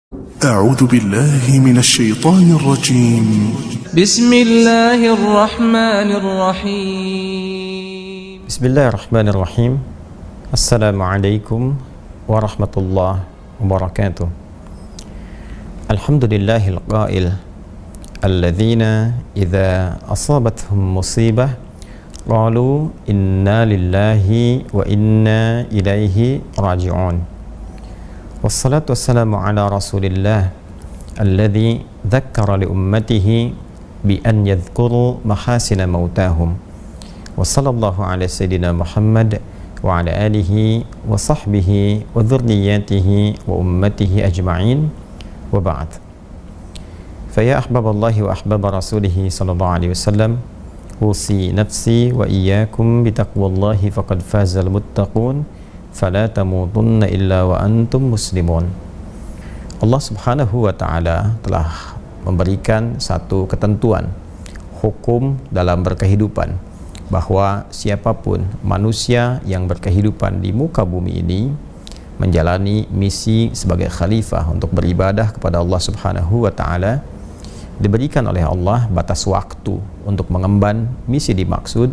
أعوذ بالله من الشيطان الرجيم. بسم الله الرحمن الرحيم. بسم الله الرحمن الرحيم. السلام عليكم ورحمة الله وبركاته. الحمد لله القائل الذين إذا أصابتهم مصيبة قالوا إنا لله وإنا إليه راجعون. والصلاة والسلام على رسول الله الذي ذكر لأمته بأن يذكروا محاسن موتاهم. وصلى الله على سيدنا محمد وعلى آله وصحبه وذرياته وأمته أجمعين وبعد. فيا أحباب الله وأحباب رسوله صلى الله عليه وسلم، أوصي نفسي وإياكم بتقوى الله فقد فاز المتقون فلا تموتن إلا وأنتم مسلمون. Allah Subhanahu wa Ta'ala telah memberikan satu ketentuan hukum dalam berkehidupan, bahwa siapapun manusia yang berkehidupan di muka bumi ini menjalani misi sebagai khalifah untuk beribadah kepada Allah Subhanahu wa Ta'ala, diberikan oleh Allah batas waktu untuk mengemban misi dimaksud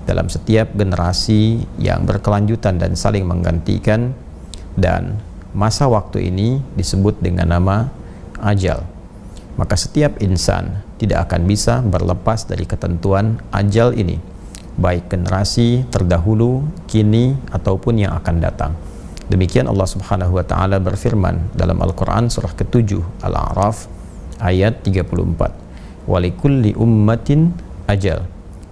dalam setiap generasi yang berkelanjutan dan saling menggantikan, dan masa waktu ini disebut dengan nama ajal. Maka setiap insan tidak akan bisa berlepas dari ketentuan ajal ini, baik generasi terdahulu, kini, ataupun yang akan datang. Demikian Allah Subhanahu wa Ta'ala berfirman dalam Al-Quran surah ke-7 Al-A'raf ayat 34, walikulli ummatin ajal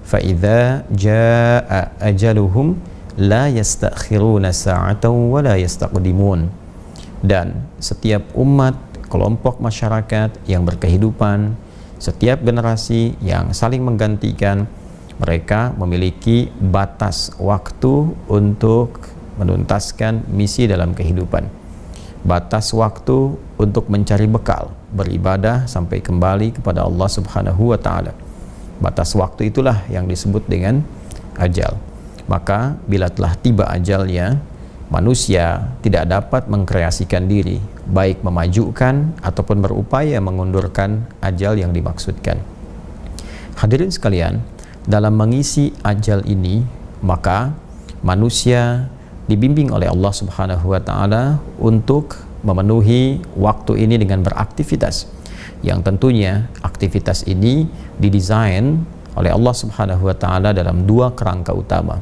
fa idza jaa ajaluhum la yastakhiruna sa'atan wa la yastaqdimun. Dan setiap umat, kelompok masyarakat yang berkehidupan, setiap generasi yang saling menggantikan, mereka memiliki batas waktu untuk menuntaskan misi dalam kehidupan, batas waktu untuk mencari bekal, beribadah sampai kembali kepada Allah Subhanahu wa Ta'ala. Batas waktu itulah yang disebut dengan ajal. Maka bila telah tiba ajalnya, manusia tidak dapat mengkreasikan diri, baik memajukan ataupun berupaya mengundurkan ajal yang dimaksudkan. Hadirin sekalian, dalam mengisi ajal ini, maka manusia dibimbing oleh Allah Subhanahu wa Ta'ala untuk memenuhi waktu ini dengan beraktivitas, yang tentunya aktivitas ini didesain oleh Allah Subhanahu wa Ta'ala dalam dua kerangka utama.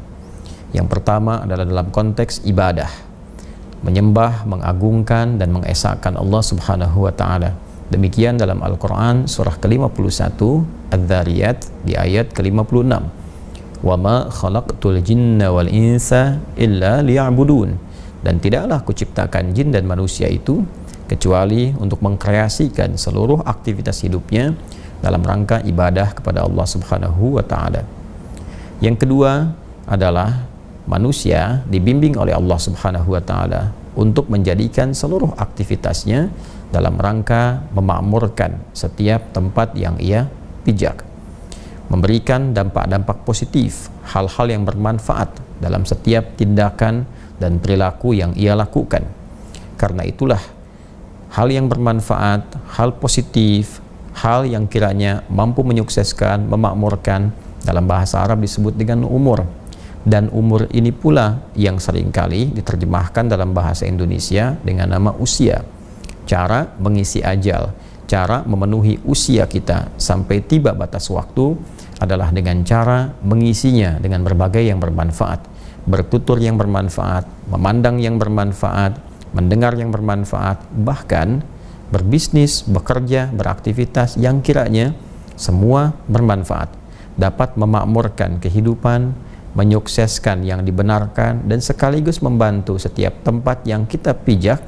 Yang pertama adalah dalam konteks ibadah, menyembah, mengagungkan dan mengesahkan Allah Subhanahu wa Ta'ala. Demikian dalam Al-Quran surah ke-51 Adz-Dzariyat di ayat ke-56, wa ma khalaqtul jinna wal insa illa liya'budun. Dan tidaklah kuciptakan jin dan manusia itu kecuali untuk mengkreasikan seluruh aktivitas hidupnya dalam rangka ibadah kepada Allah Subhanahu wa Ta'ala. Yang kedua adalah manusia dibimbing oleh Allah Subhanahu wa Ta'ala untuk menjadikan seluruh aktivitasnya dalam rangka memakmurkan setiap tempat yang ia pijak, memberikan dampak-dampak positif, hal-hal yang bermanfaat dalam setiap tindakan dan perilaku yang ia lakukan. Karena itulah hal yang bermanfaat, hal positif, hal yang kiranya mampu menyukseskan, memakmurkan, dalam bahasa Arab disebut dengan umur. Dan umur ini pula yang seringkali diterjemahkan dalam bahasa Indonesia dengan nama usia. Cara mengisi ajal, cara memenuhi usia kita sampai tiba batas waktu adalah dengan cara mengisinya dengan berbagai yang bermanfaat, bertutur yang bermanfaat, memandang yang bermanfaat, mendengar yang bermanfaat, bahkan berbisnis, bekerja, beraktivitas yang kiranya semua bermanfaat, dapat memakmurkan kehidupan, menyukseskan yang dibenarkan, dan sekaligus membantu setiap tempat yang kita pijak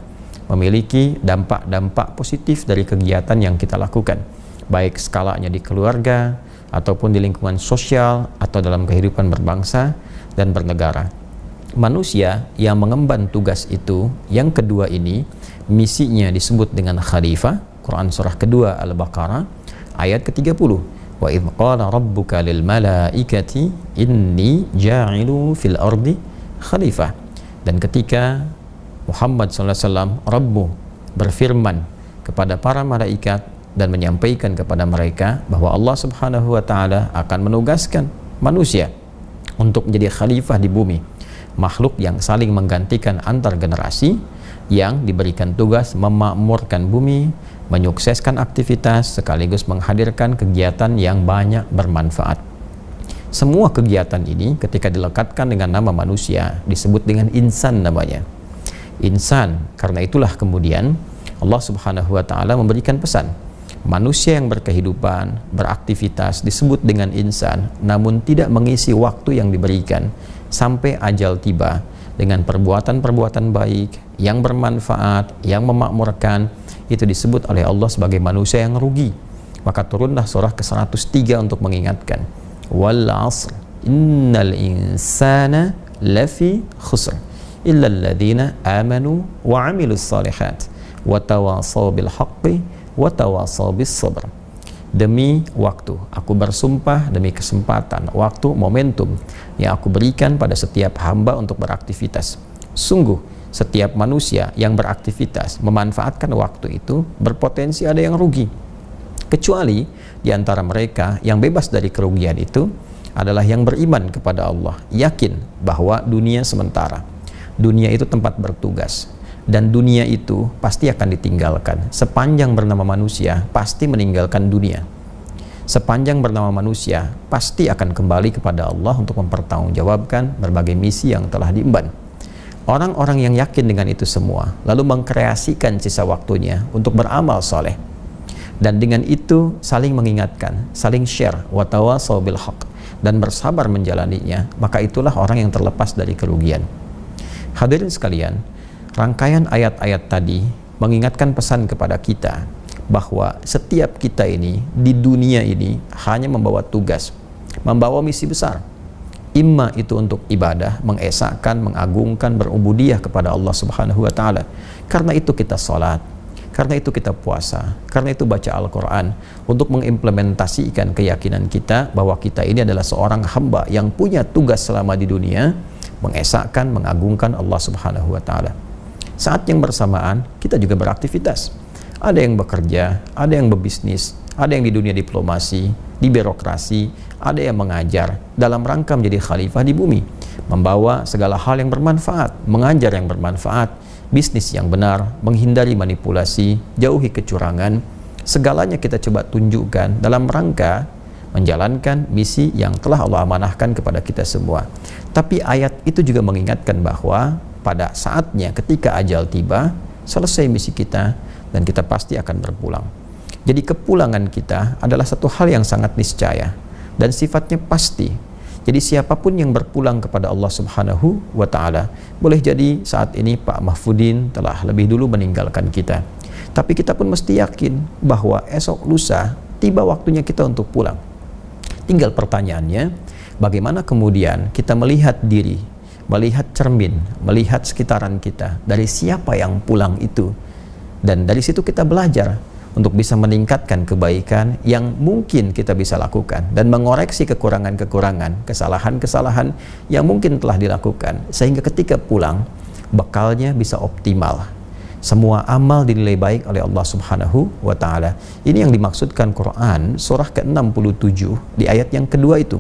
memiliki dampak-dampak positif dari kegiatan yang kita lakukan, baik skalanya di keluarga ataupun di lingkungan sosial atau dalam kehidupan berbangsa dan bernegara. Manusia yang mengemban tugas itu, yang kedua ini, misinya disebut dengan khalifah. Quran surah kedua Al-Baqarah ayat ke-30, wa idh qala rabbuka lil malaikati inni ja'ilu fil ardi khalifah. Dan ketika Muhammad SAW, Rabbu, berfirman kepada para malaikat dan menyampaikan kepada mereka bahwa Allah Subhanahu wa Ta'ala akan menugaskan manusia untuk menjadi khalifah di bumi, makhluk yang saling menggantikan antar generasi, yang diberikan tugas memakmurkan bumi, menyukseskan aktivitas sekaligus menghadirkan kegiatan yang banyak bermanfaat. Semua kegiatan ini ketika dilekatkan dengan nama manusia disebut dengan insan namanya. Insan, karena itulah kemudian Allah Subhanahu wa Ta'ala memberikan pesan, manusia yang berkehidupan, beraktivitas disebut dengan insan, namun tidak mengisi waktu yang diberikan sampai ajal tiba dengan perbuatan-perbuatan baik yang bermanfaat, yang memakmurkan, itu disebut oleh Allah sebagai manusia yang rugi. Maka turunlah surah ke-103 untuk mengingatkan, wal 'asr innal insana lafi khusr illa alladhina amanu wa 'amilus shalihat wa tawasaw bil haqqi wa tawasaw bis sabr. Demi waktu, aku bersumpah demi kesempatan, waktu, momentum yang aku berikan pada setiap hamba untuk beraktivitas. Sungguh, setiap manusia yang beraktivitas memanfaatkan waktu itu berpotensi ada yang rugi. Kecuali di antara mereka yang bebas dari kerugian itu adalah yang beriman kepada Allah, yakin bahwa dunia sementara, dunia itu tempat bertugas, dan dunia itu pasti akan ditinggalkan. Sepanjang bernama manusia pasti meninggalkan dunia. Sepanjang bernama manusia pasti akan kembali kepada Allah untuk mempertanggungjawabkan berbagai misi yang telah diemban. Orang-orang yang yakin dengan itu semua lalu mengkreasikan sisa waktunya untuk beramal soleh, dan dengan itu saling mengingatkan, saling share, watawasaw bil haq, dan bersabar menjalaninya, maka itulah orang yang terlepas dari kerugian. Hadirin sekalian, rangkaian ayat-ayat tadi mengingatkan pesan kepada kita bahwa setiap kita ini di dunia ini hanya membawa tugas, membawa misi besar. Imma itu untuk ibadah, mengesahkan, mengagungkan, berubudiyah kepada Allah Subhanahu wa Ta'ala. Karena itu kita sholat, karena itu kita puasa, karena itu baca Al-Quran, untuk mengimplementasikan keyakinan kita bahwa kita ini adalah seorang hamba yang punya tugas selama di dunia, mengesahkan, mengagungkan Allah Subhanahu wa Ta'ala. Saat yang bersamaan kita juga beraktivitas. Ada yang bekerja, ada yang berbisnis, ada yang di dunia diplomasi, di birokrasi, ada yang mengajar dalam rangka menjadi khalifah di bumi, membawa segala hal yang bermanfaat, mengajar yang bermanfaat, bisnis yang benar, menghindari manipulasi, jauhi kecurangan. Segalanya kita coba tunjukkan dalam rangka menjalankan misi yang telah Allah amanahkan kepada kita semua. Tapi ayat itu juga mengingatkan bahwa pada saatnya ketika ajal tiba, selesai misi kita dan kita pasti akan berpulang. Jadi kepulangan kita adalah satu hal yang sangat niscaya dan sifatnya pasti. Jadi siapapun yang berpulang kepada Allah Subhanahu wa Ta'ala, boleh jadi saat ini Pak Mahfudin telah lebih dulu meninggalkan kita, tapi kita pun mesti yakin bahwa esok lusa tiba waktunya kita untuk pulang. Tinggal pertanyaannya, bagaimana kemudian kita melihat diri, melihat cermin, melihat sekitaran kita, dari siapa yang pulang itu, dan dari situ kita belajar untuk bisa meningkatkan kebaikan yang mungkin kita bisa lakukan dan mengoreksi kekurangan-kekurangan, kesalahan-kesalahan yang mungkin telah dilakukan, sehingga ketika pulang bekalnya bisa optimal. Semua amal dinilai baik oleh Allah Subhanahu wa Ta'ala. Ini yang dimaksudkan Quran surah ke-67 di ayat yang kedua itu.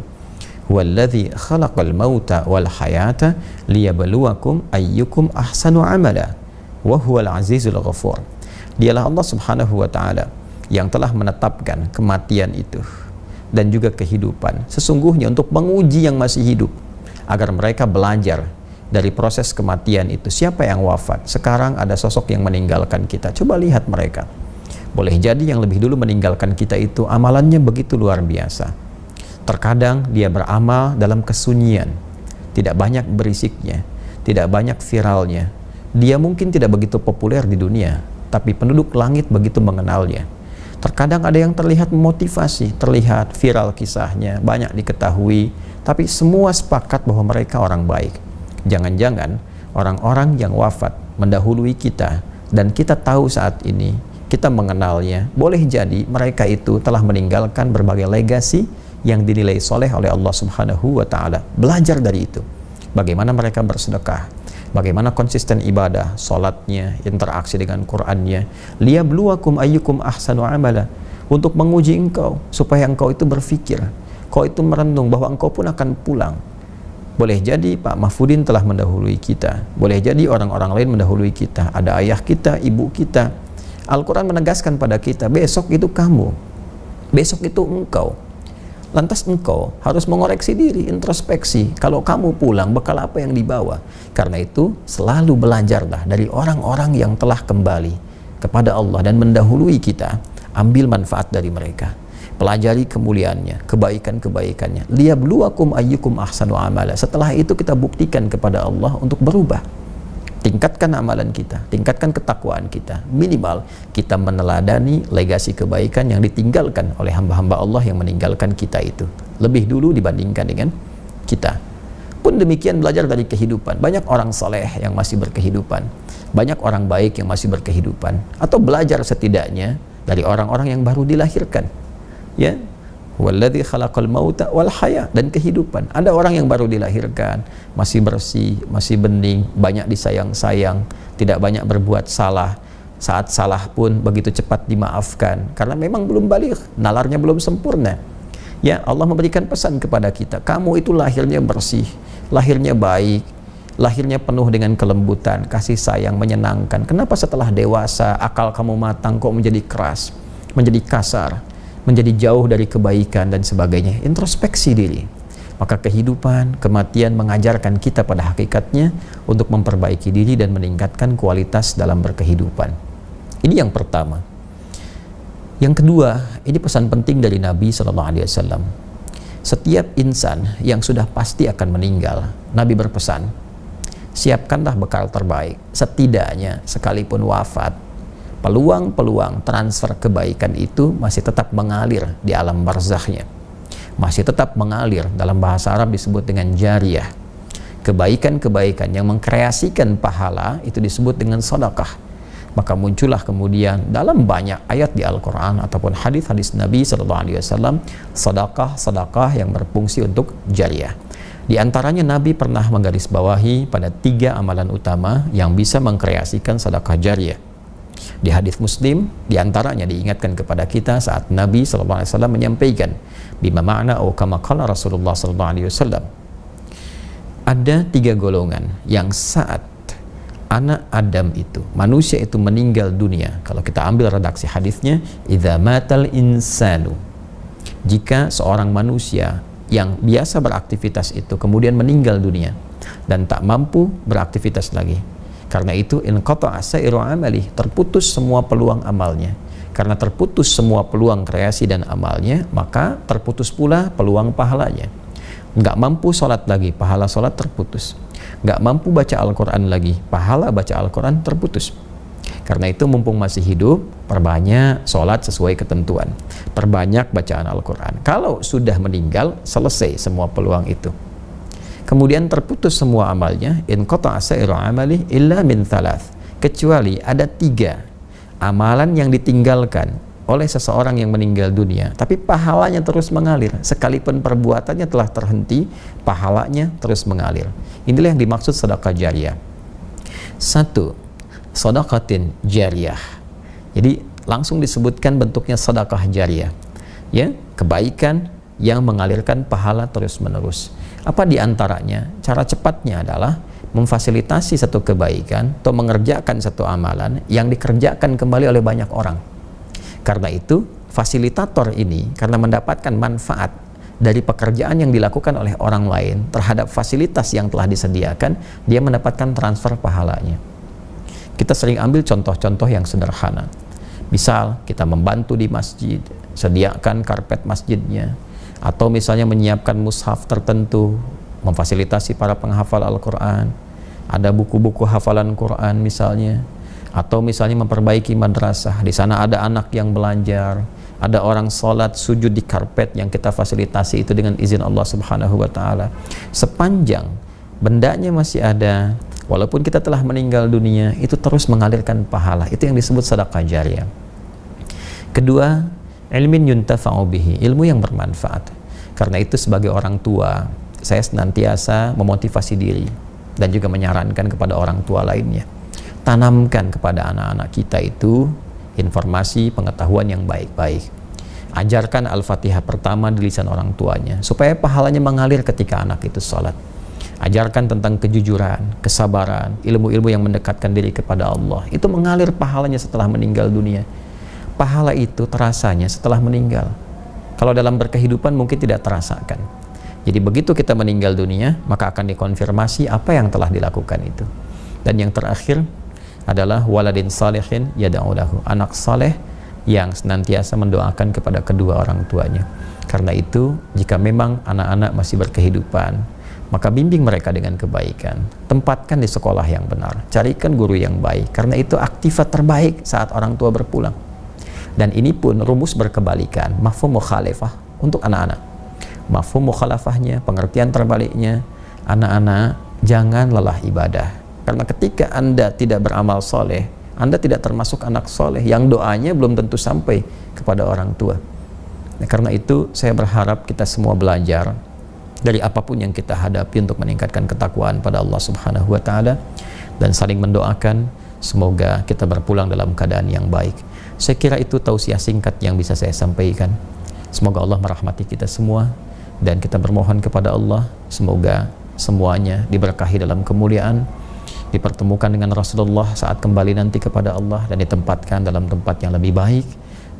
Huwallazi khalaqal mauta wal hayata liyabluwakum ayyukum ahsanu amala wa huwal azizul ghafur. Dialah Allah Subhanahu wa Ta'ala yang telah menetapkan kematian itu dan juga kehidupan sesungguhnya untuk menguji yang masih hidup, agar mereka belajar dari proses kematian itu. Siapa yang wafat? Sekarang ada sosok yang meninggalkan kita. Coba lihat mereka. Boleh jadi yang lebih dulu meninggalkan kita itu amalannya begitu luar biasa. Terkadang dia beramal dalam kesunyian, tidak banyak berisiknya, tidak banyak viralnya. Dia mungkin tidak begitu populer di dunia, tapi penduduk langit begitu mengenalnya. Terkadang ada yang terlihat memotivasi, terlihat viral kisahnya, banyak diketahui, tapi semua sepakat bahwa mereka orang baik. Jangan-jangan orang-orang yang wafat mendahului kita dan kita tahu saat ini, kita mengenalnya, boleh jadi mereka itu telah meninggalkan berbagai legasi yang dinilai soleh oleh Allah Subhanahu wa Ta'ala. Belajar dari itu, bagaimana mereka bersedekah, bagaimana konsisten ibadah, sholatnya, interaksi dengan Qur'annya. Liyabluwakum ayyukum ahsanu amala, untuk menguji engkau, supaya engkau itu berpikir, kau itu merenung bahwa engkau pun akan pulang. Boleh jadi Pak Mahfudin telah mendahului kita, boleh jadi orang-orang lain mendahului kita, ada ayah kita, ibu kita. Al-Quran menegaskan pada kita, besok itu kamu, besok itu engkau. Lantas engkau harus mengoreksi diri, introspeksi. Kalau kamu pulang, bekal apa yang dibawa? Karena itu selalu belajarlah dari orang-orang yang telah kembali kepada Allah dan mendahului kita. Ambil manfaat dari mereka, pelajari kemuliaannya, kebaikan-kebaikannya. Liyabluwakum ayyukum ahsanu amala. Setelah itu kita buktikan kepada Allah untuk berubah. Tingkatkan amalan kita, tingkatkan ketakwaan kita. Minimal kita meneladani legasi kebaikan yang ditinggalkan oleh hamba-hamba Allah yang meninggalkan kita itu lebih dulu dibandingkan dengan kita. Pun demikian belajar dari kehidupan. Banyak orang saleh yang masih berkehidupan, banyak orang baik yang masih berkehidupan, atau belajar setidaknya dari orang-orang yang baru dilahirkan. Ya, walladzi khalaqal mauta wal haya, dan kehidupan. Ada orang yang baru dilahirkan, masih bersih, masih bening, banyak disayang-sayang, tidak banyak berbuat salah. Saat salah pun begitu cepat dimaafkan karena memang belum baligh, nalarnya belum sempurna. Ya, Allah memberikan pesan kepada kita, kamu itu lahirnya bersih, lahirnya baik, lahirnya penuh dengan kelembutan, kasih sayang, menyenangkan. Kenapa setelah dewasa, akal kamu matang kok menjadi keras, menjadi kasar, menjadi jauh dari kebaikan dan sebagainya? Introspeksi diri. Maka kehidupan, kematian mengajarkan kita pada hakikatnya untuk memperbaiki diri dan meningkatkan kualitas dalam berkehidupan. Ini yang pertama. Yang kedua, ini pesan penting dari Nabi SAW. Setiap insan yang sudah pasti akan meninggal, Nabi berpesan, siapkanlah bekal terbaik. Setidaknya sekalipun wafat, peluang-peluang transfer kebaikan itu masih tetap mengalir di alam barzakhnya, masih tetap mengalir. Dalam bahasa Arab disebut dengan jariyah. Kebaikan-kebaikan yang mengkreasikan pahala itu disebut dengan sedekah. Maka muncullah kemudian dalam banyak ayat di Al-Quran ataupun hadis-hadis Nabi SAW, sedekah-sedekah yang berfungsi untuk jariyah. Di antaranya Nabi pernah menggarisbawahi pada 3 amalan utama yang bisa mengkreasikan sedekah jariyah. Di hadis Muslim, diantaranya diingatkan kepada kita saat Nabi SAW menyampaikan, bima ma'na au kama qala Rasulullah SAW, ada 3 golongan yang saat anak Adam itu, manusia itu meninggal dunia. Kalau kita ambil redaksi hadisnya, idza matal insanu, jika seorang manusia yang biasa beraktivitas itu kemudian meninggal dunia dan tak mampu beraktivitas lagi, karena itu inqata'a sa'iru amali, terputus semua peluang amalnya. Karena terputus semua peluang kreasi dan amalnya, maka terputus pula peluang pahalanya. Nggak mampu sholat lagi, pahala sholat terputus. Nggak mampu baca Al-Quran lagi, pahala baca Al-Quran terputus. Karena itu mumpung masih hidup, perbanyak sholat sesuai ketentuan, perbanyak bacaan Al-Quran. Kalau sudah meninggal, selesai semua peluang itu. Kemudian terputus semua amalnya, in qata'a sa'iru amali illa min thalath, kecuali ada 3 amalan yang ditinggalkan oleh seseorang yang meninggal dunia, tapi pahalanya terus mengalir. Sekalipun perbuatannya telah terhenti, pahalanya terus mengalir. Inilah yang dimaksud sedekah jariyah. 1. Sedekatin jariyah. Jadi langsung disebutkan bentuknya sedekah jariyah. Ya, kebaikan yang mengalirkan pahala terus-menerus. Apa diantaranya? Cara cepatnya adalah memfasilitasi satu kebaikan atau mengerjakan satu amalan yang dikerjakan kembali oleh banyak orang. Karena itu, fasilitator ini karena mendapatkan manfaat dari pekerjaan yang dilakukan oleh orang lain terhadap fasilitas yang telah disediakan, dia mendapatkan transfer pahalanya. Kita sering ambil contoh-contoh yang sederhana. Misal, kita membantu di masjid, sediakan karpet masjidnya, atau misalnya menyiapkan mushaf tertentu, memfasilitasi para penghafal Al-Quran, ada buku-buku hafalan Quran misalnya, atau misalnya memperbaiki madrasah, di sana ada anak yang belajar, ada orang sholat sujud di karpet yang kita fasilitasi itu dengan izin Allah Subhanahu wa Ta'ala. Sepanjang bendanya masih ada, walaupun kita telah meninggal dunia, itu terus mengalirkan pahala. Itu yang disebut sedekah jariyah. Kedua, ilmin yuntafa'u bihi, ilmu yang bermanfaat. Karena itu sebagai orang tua, saya senantiasa memotivasi diri dan juga menyarankan kepada orang tua lainnya. Tanamkan kepada anak-anak kita itu informasi pengetahuan yang baik-baik. Ajarkan Al-Fatihah pertama di lisan orang tuanya supaya pahalanya mengalir ketika anak itu sholat. Ajarkan tentang kejujuran, kesabaran, ilmu-ilmu yang mendekatkan diri kepada Allah. Itu mengalir pahalanya setelah meninggal dunia. Pahala itu terasanya setelah meninggal. Kalau dalam berkehidupan mungkin tidak terasakan. Jadi begitu kita meninggal dunia, maka akan dikonfirmasi apa yang telah dilakukan itu. Dan yang terakhir adalah waladin salihin yad'u lahu, anak saleh yang senantiasa mendoakan kepada kedua orang tuanya. Karena itu, jika memang anak-anak masih berkehidupan, maka bimbing mereka dengan kebaikan. Tempatkan di sekolah yang benar, carikan guru yang baik, karena itu aktifat terbaik saat orang tua berpulang. Dan ini pun rumus berkebalikan, mafhum mukhalafah untuk anak-anak. Mafhum mukhalafahnya, pengertian terbaliknya, anak-anak jangan lelah ibadah. Karena ketika Anda tidak beramal soleh, Anda tidak termasuk anak soleh yang doanya belum tentu sampai kepada orang tua. Nah, karena itu saya berharap kita semua belajar dari apapun yang kita hadapi untuk meningkatkan ketakwaan pada Allah Subhanahu wa Ta'ala, dan saling mendoakan semoga kita berpulang dalam keadaan yang baik. Saya kira itu tausiah singkat yang bisa saya sampaikan. Semoga Allah merahmati kita semua, dan kita bermohon kepada Allah semoga semuanya diberkahi dalam kemuliaan, dipertemukan dengan Rasulullah saat kembali nanti kepada Allah, dan ditempatkan dalam tempat yang lebih baik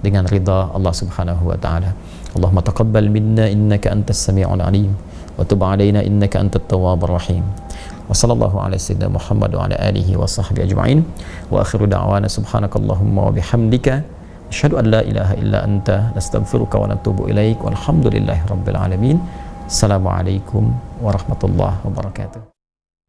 dengan ridha Allah Subhanahu wa Ta'ala. Allahumma taqabbal minna innaka antas sami'ul alim wa tub 'alaina innaka antat tawwabur rahim. Wa sallallahu ala sayyidina Muhammad wa ala alihi wa sahbihi ajma'in. Wa akhiru da'wana subhanakallahumma wa bihamdika asyhadu an la ilaha illa anta nastaghfiruka wa natubu ilaik. Walhamdulillahi rabbil alamin. Assalamualaikum warahmatullahi wabarakatuh.